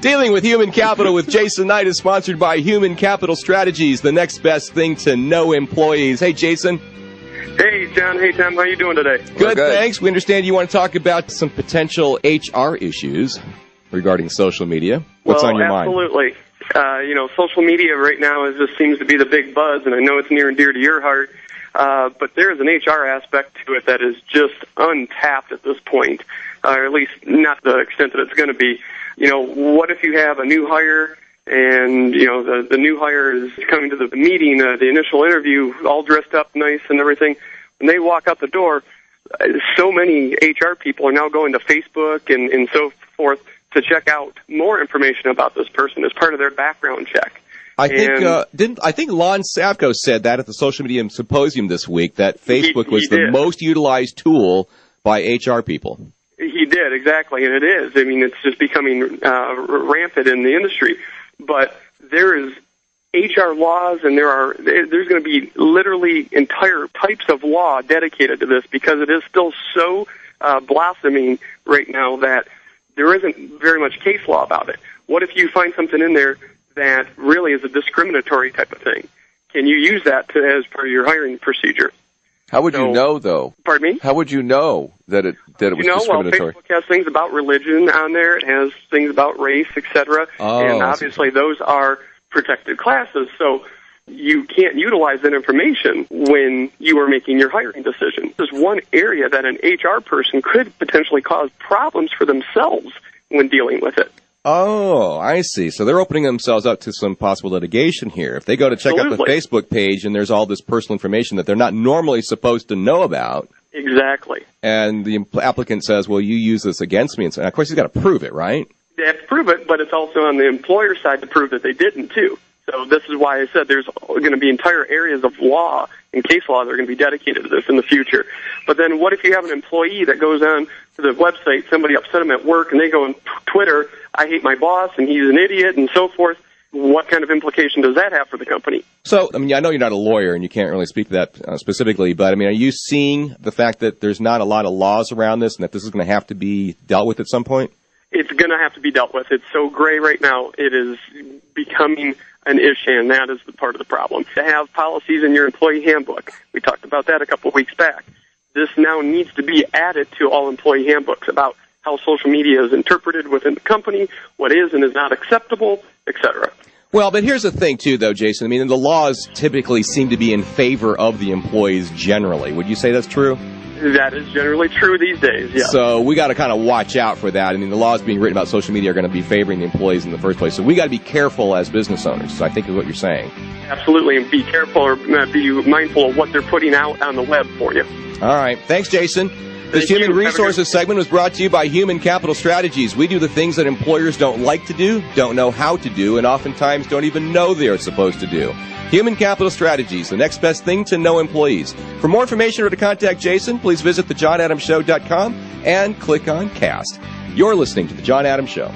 Dealing with Human Capital with Jason Knight is sponsored by Human Capital Strategies, the next best thing to know employees. Hey, Jason. Hey, John. Hey, Tom. How you doing today? Good, thanks. We understand you want to talk about some potential HR issues regarding social media. What's on your mind? Absolutely. Social media right now just seems to be the big buzz, and I know it's near and dear to your heart. But there is an HR aspect to it that is just untapped at this point, or at least not the extent that it's going to be. What if you have a new hire and, the new hire is coming to the meeting, the initial interview, all dressed up nice and everything. When they walk out the door, so many HR people are now going to Facebook and so forth to check out more information about this person as part of their background check. I think Lon Savko said that at the Social Media Symposium this week, that Facebook was the most utilized tool by HR people. He did, exactly, and it is. I mean, it's just becoming rampant in the industry. But there is HR laws, and there's going to be literally entire types of law dedicated to this because it is still so blossoming right now that there isn't very much case law about it. What if you find something in there that really is a discriminatory type of thing? Can you use that as part of your hiring procedure? How would you know, though? Pardon me? How would you know that it was discriminatory? Well, Facebook has things about religion on there. It has things about race, etc. And obviously those are protected classes. So you can't utilize that information when you are making your hiring decision. There's one area that an HR person could potentially cause problems for themselves when dealing with it. Oh, I see. So they're opening themselves up to some possible litigation here. If they go to check out the Facebook page and there's all this personal information that they're not normally supposed to know about. Exactly. And the applicant says, well, you use this against me. And of course, he's got to prove it, right? They have to prove it, but it's also on the employer side to prove that they didn't, too. So this is why I said there's going to be entire areas of law and case law that are going to be dedicated to this in the future. But then what if you have an employee that goes on to the website, somebody upset them at work, and they go on Twitter, I hate my boss, and he's an idiot, and so forth. What kind of implication does that have for the company? So, I know you're not a lawyer, and you can't really speak to that specifically, but, are you seeing the fact that there's not a lot of laws around this and that this is going to have to be dealt with at some point? It's going to have to be dealt with. It's so gray right now. It is becoming an issue, and that is the part of the problem. To have policies in your employee handbook, we talked about that a couple of weeks back. This now needs to be added to all employee handbooks about how social media is interpreted within the company, what is and is not acceptable, etc. Well, but here's the thing, too, though, Jason. The laws typically seem to be in favor of the employees generally. Would you say that's true? That is generally true these days, yeah. So we got to kind of watch out for that. The laws being written about social media are going to be favoring the employees in the first place. So we got to be careful as business owners, I think is what you're saying. Absolutely, and be careful or be mindful of what they're putting out on the web for you. All right. Thanks, Jason. This Human Resources segment was brought to you by Human Capital Strategies. We do the things that employers don't like to do, don't know how to do, and oftentimes don't even know they are supposed to do. Human Capital Strategies, the next best thing to know employees. For more information or to contact Jason, please visit thejohnadamshow.com and click on Cast. You're listening to The John Adams Show.